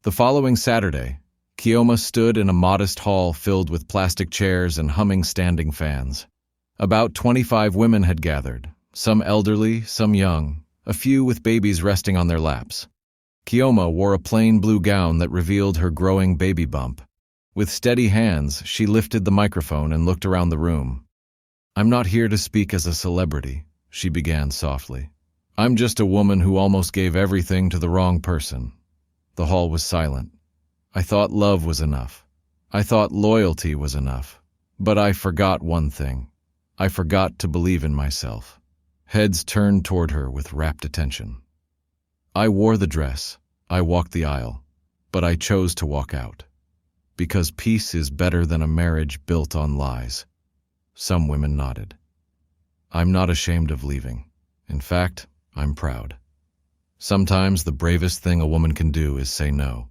The following Saturday, Kioma stood in a modest hall filled with plastic chairs and humming standing fans. About 25 women had gathered, some elderly, some young, a few with babies resting on their laps. Kioma wore a plain blue gown that revealed her growing baby bump. With steady hands, she lifted the microphone and looked around the room. "I'm not here to speak as a celebrity," she began softly. "I'm just a woman who almost gave everything to the wrong person." The hall was silent. I thought love was enough. I thought loyalty was enough. But I forgot one thing. I forgot to believe in myself. Heads turned toward her with rapt attention. I wore the dress. I walked the aisle. But I chose to walk out. Because peace is better than a marriage built on lies. Some women nodded. I'm not ashamed of leaving. In fact, I'm proud. Sometimes the bravest thing a woman can do is say no.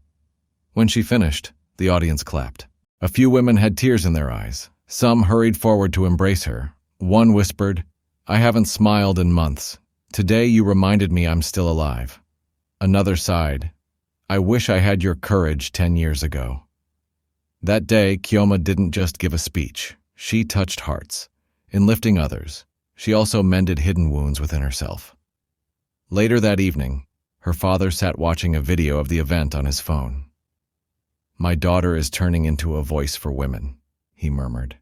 When she finished, the audience clapped. A few women had tears in their eyes. Some hurried forward to embrace her. One whispered, "I haven't smiled in months. Today you reminded me I'm still alive." Another sighed, "I wish I had your courage 10 years ago." That day, Kioma didn't just give a speech. She touched hearts. In lifting others, she also mended hidden wounds within herself. Later that evening, her father sat watching a video of the event on his phone. "My daughter is turning into a voice for women," he murmured.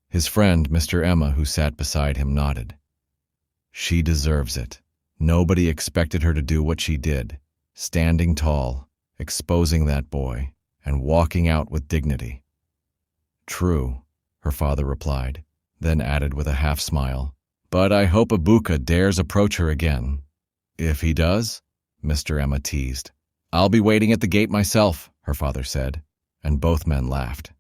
His friend, Mr. Emma, who sat beside him, nodded. "She deserves it. Nobody expected her to do what she did, standing tall, exposing that boy, and walking out with dignity." "True," her father replied, then added with a half-smile, "But I hope Ibuka dares approach her again." "If he does," Mr. Emma teased. "I'll be waiting at the gate myself," her father said, and both men laughed.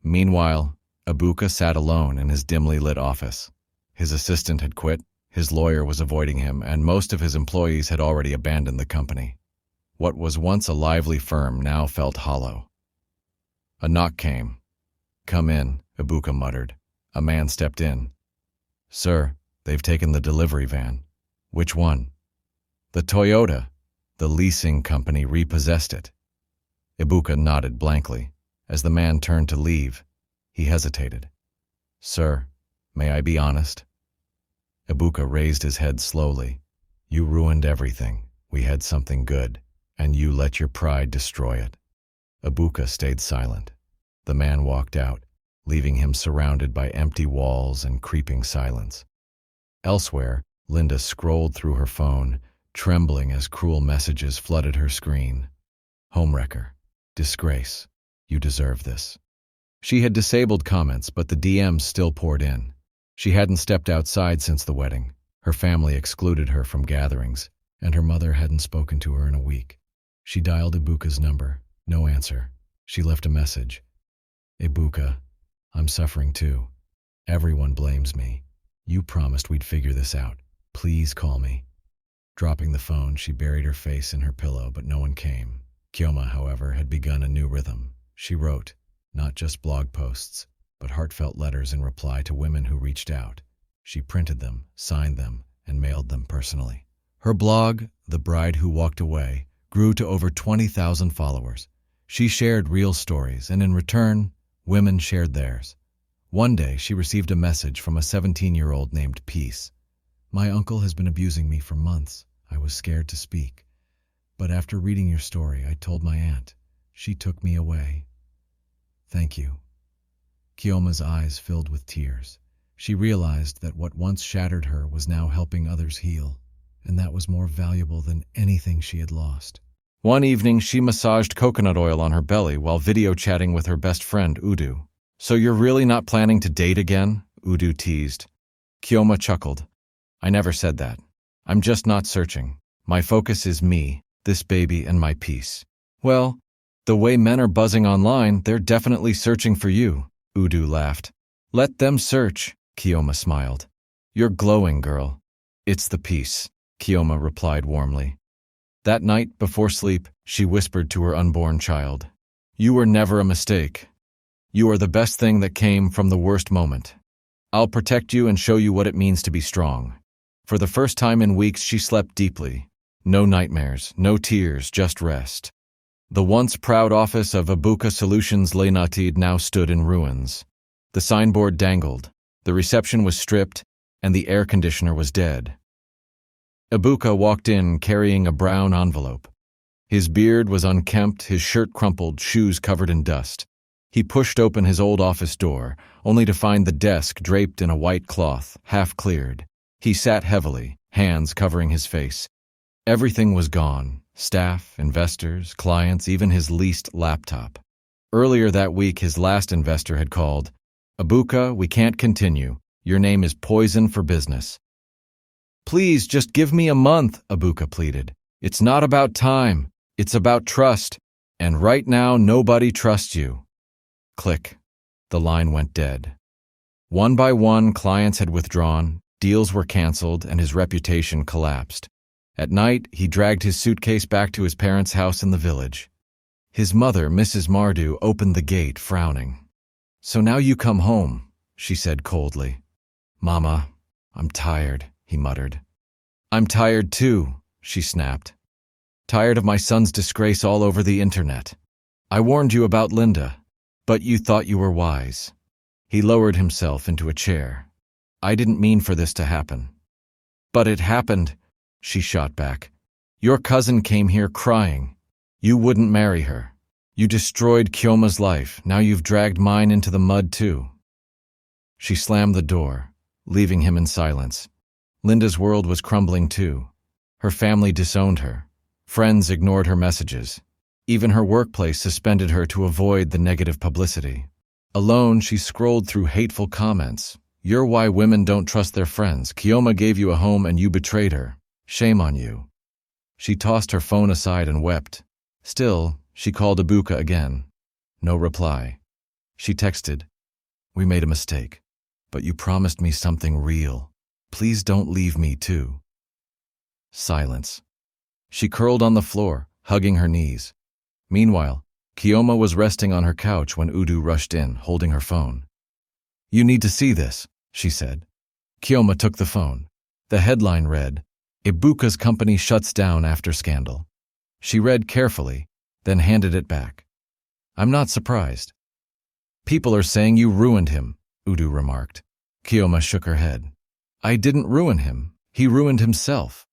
Meanwhile, Ibuka sat alone in his dimly lit office. His assistant had quit, his lawyer was avoiding him, and most of his employees had already abandoned the company. What was once a lively firm now felt hollow. A knock came. "Come in," Ibuka muttered. A man stepped in. "Sir, they've taken the delivery van." "Which one?" "The Toyota. The leasing company repossessed it." Ibuka nodded blankly. As the man turned to leave, he hesitated. "Sir, may I be honest?" Ibuka raised his head slowly. "You ruined everything. We had something good, and you let your pride destroy it." Ibuka stayed silent. The man walked out, leaving him surrounded by empty walls and creeping silence. Elsewhere, Linda scrolled through her phone, trembling as cruel messages flooded her screen. "Homewrecker. Disgrace. You deserve this." She had disabled comments, but the DMs still poured in. She hadn't stepped outside since the wedding. Her family excluded her from gatherings, and her mother hadn't spoken to her in a week. She dialed Ibuka's number. No answer. She left a message. "Ibuka, I'm suffering too. Everyone blames me. You promised we'd figure this out. Please call me." Dropping the phone, she buried her face in her pillow, but no one came. Kioma, however, had begun a new rhythm. She wrote, not just blog posts, but heartfelt letters in reply to women who reached out. She printed them, signed them, and mailed them personally. Her blog, The Bride Who Walked Away, grew to over 20,000 followers. She shared real stories, and in return, women shared theirs. One day, she received a message from a 17-year-old named Peace. "My uncle has been abusing me for months. I was scared to speak. But after reading your story, I told my aunt. She took me away. Thank you." Kioma's eyes filled with tears. She realized that what once shattered her was now helping others heal, and that was more valuable than anything she had lost. One evening, she massaged coconut oil on her belly while video chatting with her best friend, Udu. "So you're really not planning to date again?" Udu teased. Kioma chuckled. "I never said that. I'm just not searching. My focus is me, this baby, and my peace." "Well, the way men are buzzing online, they're definitely searching for you," Udu laughed. "Let them search," Kioma smiled. "You're glowing, girl." "It's the peace," Kioma replied warmly. That night, before sleep, she whispered to her unborn child, "You were never a mistake. You are the best thing that came from the worst moment. I'll protect you and show you what it means to be strong." For the first time in weeks, she slept deeply. No nightmares, no tears, just rest. The once proud office of Ibuka Solutions Ltd now stood in ruins. The signboard dangled, the reception was stripped, and the air conditioner was dead. Ibuka walked in carrying a brown envelope. His beard was unkempt, his shirt crumpled, shoes covered in dust. He pushed open his old office door, only to find the desk draped in a white cloth, half cleared. He sat heavily, hands covering his face. Everything was gone: staff, investors, clients, even his leased laptop. Earlier that week, his last investor had called. "Ibuka, we can't continue. Your name is poison for business." "Please, just give me a month," Ibuka pleaded. "It's not about time. It's about trust. And right now, nobody trusts you." Click. The line went dead. One by one, clients had withdrawn, deals were canceled, and his reputation collapsed. At night, he dragged his suitcase back to his parents' house in the village. His mother, Mrs. Mardu, opened the gate, frowning. "So now you come home," she said coldly. "Mama, I'm tired," he muttered. "I'm tired too," she snapped. "Tired of my son's disgrace all over the internet. I warned you about Linda, but you thought you were wise." He lowered himself into a chair. "I didn't mean for this to happen." "But it happened," she shot back. "Your cousin came here crying. You wouldn't marry her. You destroyed Kioma's life. Now you've dragged mine into the mud too." She slammed the door, leaving him in silence. Linda's world was crumbling too. Her family disowned her. Friends ignored her messages. Even her workplace suspended her to avoid the negative publicity. Alone, she scrolled through hateful comments. "You're why women don't trust their friends. Kioma gave you a home and you betrayed her. Shame on you." She tossed her phone aside and wept. Still, she called Ibuka again. No reply. She texted, "We made a mistake, but you promised me something real. Please don't leave me too." Silence. She curled on the floor, hugging her knees. Meanwhile, Kioma was resting on her couch when Udu rushed in, holding her phone. "You need to see this," she said. Kioma took the phone. The headline read, "Ibuka's company shuts down after scandal." She read carefully, then handed it back. "I'm not surprised." "People are saying you ruined him," Udu remarked. Kioma shook her head. "I didn't ruin him. He ruined himself."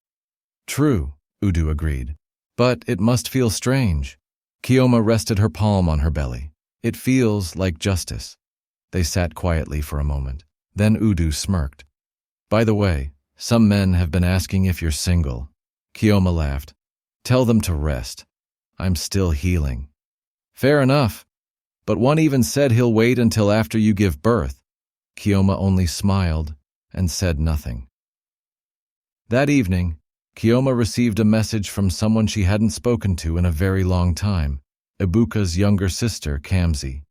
"True," Udu agreed. "But it must feel strange." Kioma rested her palm on her belly. "It feels like justice." They sat quietly for a moment. Then Udu smirked. "By the way, some men have been asking if you're single." Kioma laughed. "Tell them to rest. I'm still healing." "Fair enough. But one even said he'll wait until after you give birth." Kioma only smiled and said nothing. That evening, Kioma received a message from someone she hadn't spoken to in a very long time, Ibuka's younger sister, Kamzi.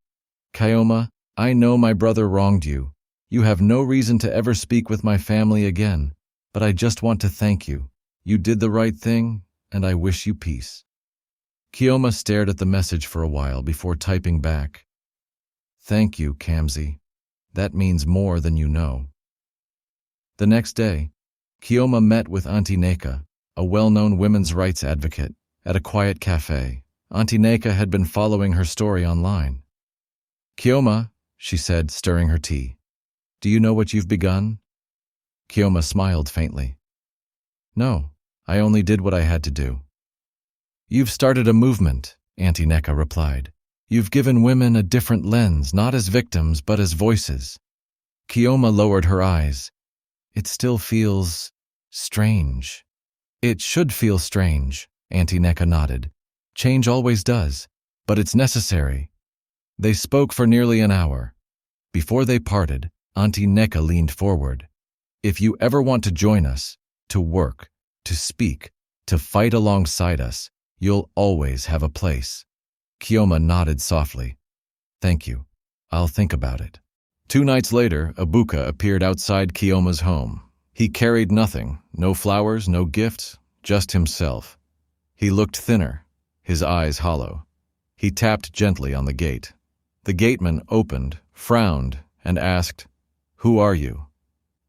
"Kioma, I know my brother wronged you. You have no reason to ever speak with my family again, but I just want to thank you. You did the right thing, and I wish you peace." Kioma stared at the message for a while before typing back, "Thank you, Kamzi. That means more than you know." The next day, Kioma met with Auntie Neka, a well-known women's rights advocate, at a quiet cafe. Auntie Neka had been following her story online. "Kioma," she said, stirring her tea, "do you know what you've begun?" Kioma smiled faintly. "No, I only did what I had to do." "You've started a movement," Auntie Neka replied. "You've given women a different lens, not as victims, but as voices." Kioma lowered her eyes. "It still feels strange." "It should feel strange," Auntie Neka nodded. "Change always does, but it's necessary." They spoke for nearly an hour. Before they parted, Auntie Neka leaned forward. "If you ever want to join us, to work, to speak, to fight alongside us, you'll always have a place." Kioma nodded softly. "Thank you. I'll think about it." 2 nights later, Ibuka appeared outside Kioma's home. He carried nothing, no flowers, no gifts, just himself. He looked thinner, his eyes hollow. He tapped gently on the gate. The gateman opened, frowned, and asked, "Who are you?"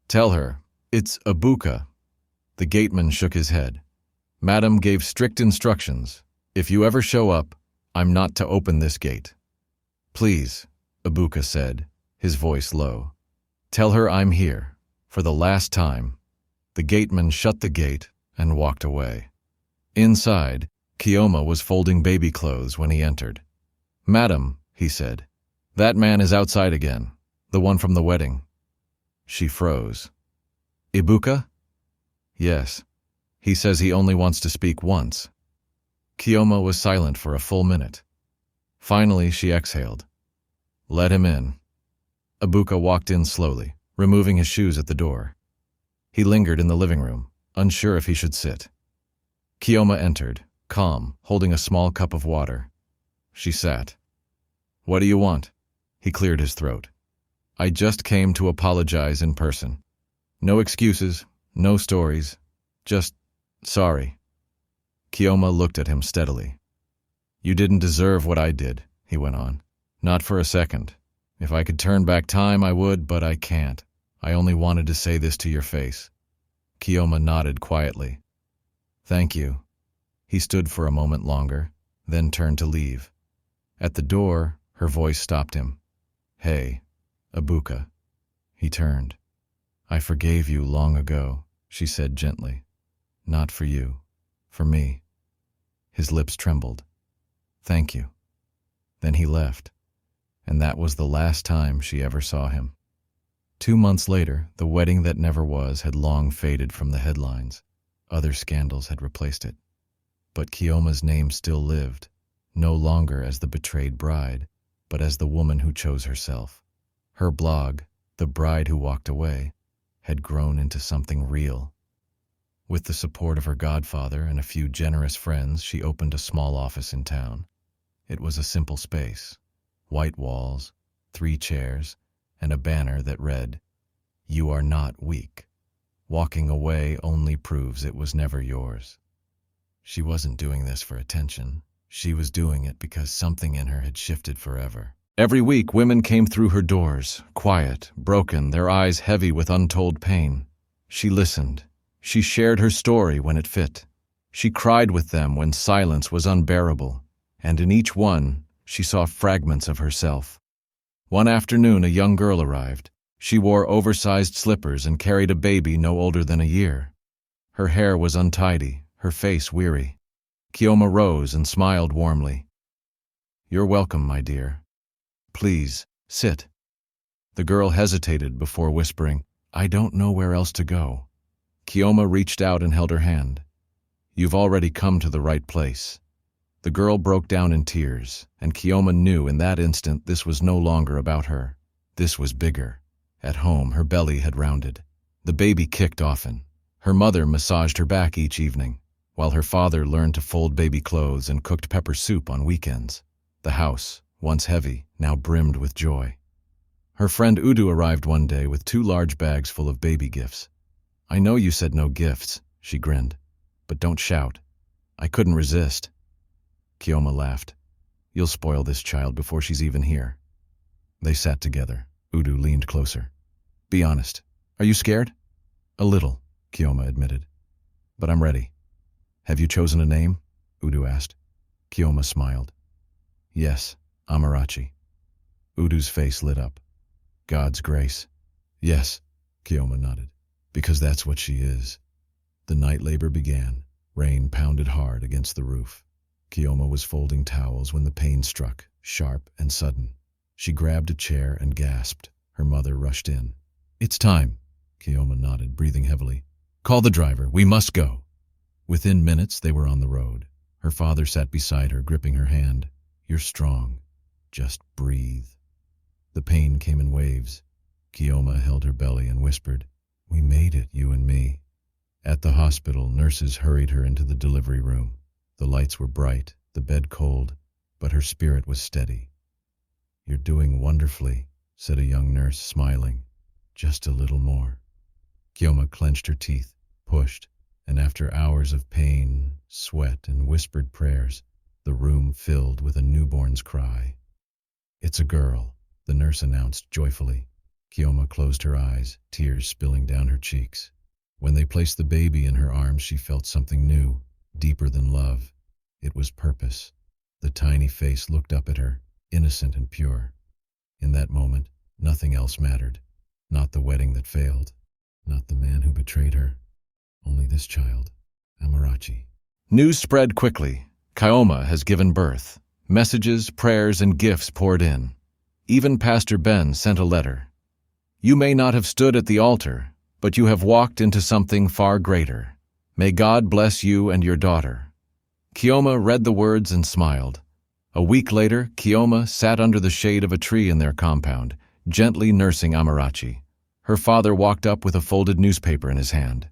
"Tell her, it's Ibuka." The gateman shook his head. "Madam gave strict instructions. If you ever show up, I'm not to open this gate. Please, Ibuka said, his voice low. Tell her I'm here, for the last time. The gateman shut the gate and walked away. Inside, Kioma was folding baby clothes when he entered. Madam, he said, that man is outside again, the one from the wedding. She froze. Ibuka? Yes. He says he only wants to speak once. Kioma was silent for a full minute. Finally, she exhaled. Let him in. Ibuka walked in slowly, removing his shoes at the door. He lingered in the living room, unsure if he should sit. Kioma entered, calm, holding a small cup of water. She sat. What do you want? He cleared his throat. I just came to apologize in person. No excuses, no stories, just sorry. Kioma looked at him steadily. You didn't deserve what I did, he went on. Not for a second. If I could turn back time, I would, but I can't. I only wanted to say this to your face. Kioma nodded quietly. Thank you. He stood for a moment longer, then turned to leave. At the door, her voice stopped him. Hey, Ibuka. He turned. I forgave you long ago, she said gently. Not for you, for me. His lips trembled. Thank you. Then he left, and that was the last time she ever saw him. 2 months later, the wedding that never was had long faded from the headlines. Other scandals had replaced it. But Kioma's name still lived, no longer as the betrayed bride, but as the woman who chose herself. Her blog, The Bride Who Walked Away, had grown into something real. With the support of her godfather and a few generous friends, she opened a small office in town. It was a simple space, white walls, 3 chairs, and a banner that read, You are not weak. Walking away only proves it was never yours. She wasn't doing this for attention. She was doing it because something in her had shifted forever. Every week, women came through her doors, quiet, broken, their eyes heavy with untold pain. She listened. She shared her story when it fit. She cried with them when silence was unbearable, and in each one, she saw fragments of herself. One afternoon, a young girl arrived. She wore oversized slippers and carried a baby no older than a year. Her hair was untidy, her face weary. Kioma rose and smiled warmly. You're welcome, my dear. Please, sit. The girl hesitated before whispering, I don't know where else to go. Kioma reached out and held her hand. You've already come to the right place. The girl broke down in tears, and Kioma knew in that instant this was no longer about her. This was bigger. At home, her belly had rounded. The baby kicked often. Her mother massaged her back each evening, while her father learned to fold baby clothes and cooked pepper soup on weekends. The house, once heavy, now brimmed with joy. Her friend Udu arrived one day with 2 large bags full of baby gifts. I know you said no gifts, she grinned, but don't shout. I couldn't resist. Kioma laughed. You'll spoil this child before she's even here. They sat together. Udu leaned closer. Be honest. Are you scared? A little, Kioma admitted. But I'm ready. Have you chosen a name? Udu asked. Kioma smiled. Yes, Amarachi. Udu's face lit up. God's grace. Yes, Kioma nodded. Because that's what she is. The night labor began. Rain pounded hard against the roof. Kioma was folding towels when the pain struck, sharp and sudden. She grabbed a chair and gasped. Her mother rushed in. It's time, Kioma nodded, breathing heavily. Call the driver. We must go. Within minutes, they were on the road. Her father sat beside her, gripping her hand. You're strong. Just breathe. The pain came in waves. Kioma held her belly and whispered, We made it, you and me. At the hospital, nurses hurried her into the delivery room. The lights were bright, the bed cold, but her spirit was steady. You're doing wonderfully, said a young nurse, smiling. Just a little more. Kioma clenched her teeth, pushed, and after hours of pain, sweat, and whispered prayers, the room filled with a newborn's cry. It's a girl, the nurse announced joyfully. Kioma closed her eyes, tears spilling down her cheeks. When they placed the baby in her arms, she felt something new, deeper than love. It was purpose. The tiny face looked up at her, innocent and pure. In that moment, nothing else mattered. Not the wedding that failed, not the man who betrayed her. Only this child, Amarachi. News spread quickly. Kioma has given birth. Messages, prayers, and gifts poured in. Even Pastor Ben sent a letter. You may not have stood at the altar, but you have walked into something far greater. May God bless you and your daughter. Kioma read the words and smiled. A week later, Kioma sat under the shade of a tree in their compound, gently nursing Amarachi. Her father walked up with a folded newspaper in his hand.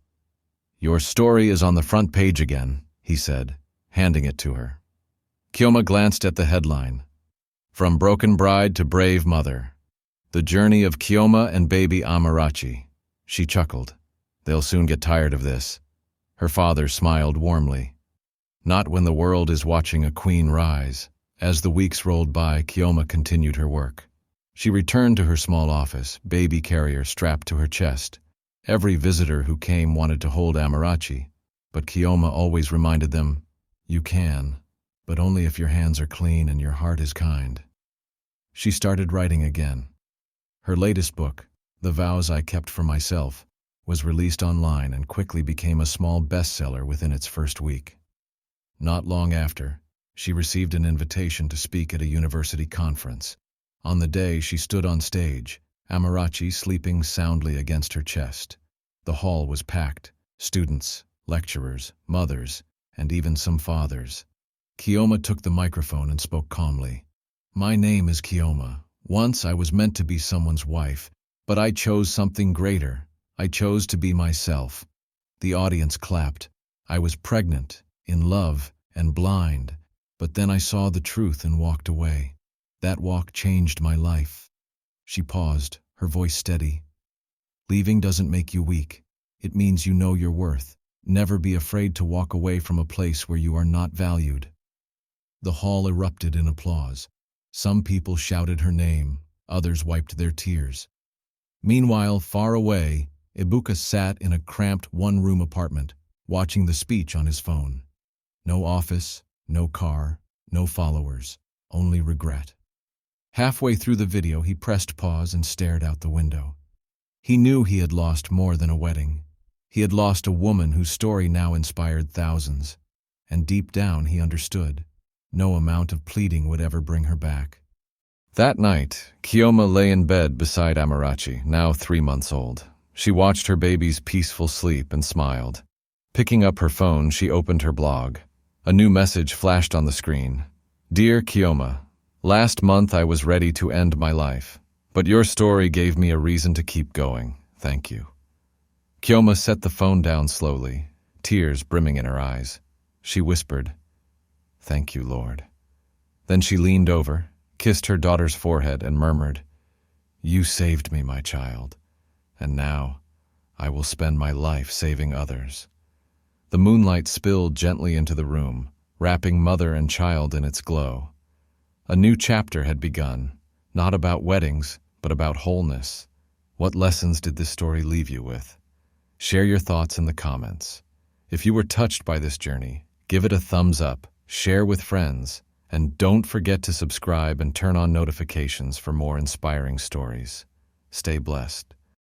Your story is on the front page again, he said, handing it to her. Kioma glanced at the headline. From Broken Bride to Brave Mother. The Journey of Kioma and Baby Amarachi. She chuckled. They'll soon get tired of this. Her father smiled warmly. Not when the world is watching a queen rise. As the weeks rolled by, Kioma continued her work. She returned to her small office, baby carrier strapped to her chest. Every visitor who came wanted to hold Amarachi, but Kioma always reminded them, you can, but only if your hands are clean and your heart is kind. She started writing again. Her latest book, The Vows I Kept for Myself, was released online and quickly became a small bestseller within its first week. Not long after, she received an invitation to speak at a university conference. On the day she stood on stage, Amarachi sleeping soundly against her chest. The hall was packed, students, lecturers, mothers, and even some fathers. Kioma took the microphone and spoke calmly. My name is Kioma. Once I was meant to be someone's wife, but I chose something greater. I chose to be myself. The audience clapped. I was pregnant, in love, and blind, but then I saw the truth and walked away. That walk changed my life. She paused, her voice steady. Leaving doesn't make you weak. It means you know your worth. Never be afraid to walk away from a place where you are not valued. The hall erupted in applause. Some people shouted her name, others wiped their tears. Meanwhile, far away, Ibuka sat in a cramped one-room apartment, watching the speech on his phone. No office, no car, no followers, only regret. Halfway through the video, he pressed pause and stared out the window. He knew he had lost more than a wedding. He had lost a woman whose story now inspired thousands. And deep down, he understood. No amount of pleading would ever bring her back. That night, Kioma lay in bed beside Amarachi, now 3 months old. She watched her baby's peaceful sleep and smiled. Picking up her phone, she opened her blog. A new message flashed on the screen. Dear Kioma, last month I was ready to end my life, but your story gave me a reason to keep going. Thank you. Kioma set the phone down slowly, tears brimming in her eyes. She whispered, Thank you, Lord. Then she leaned over, kissed her daughter's forehead, and murmured, You saved me, my child, and now I will spend my life saving others. The moonlight spilled gently into the room, wrapping mother and child in its glow. A new chapter had begun, not about weddings, but about wholeness. What lessons did this story leave you with? Share your thoughts in the comments. If you were touched by this journey, give it a thumbs up, share with friends, and don't forget to subscribe and turn on notifications for more inspiring stories. Stay blessed.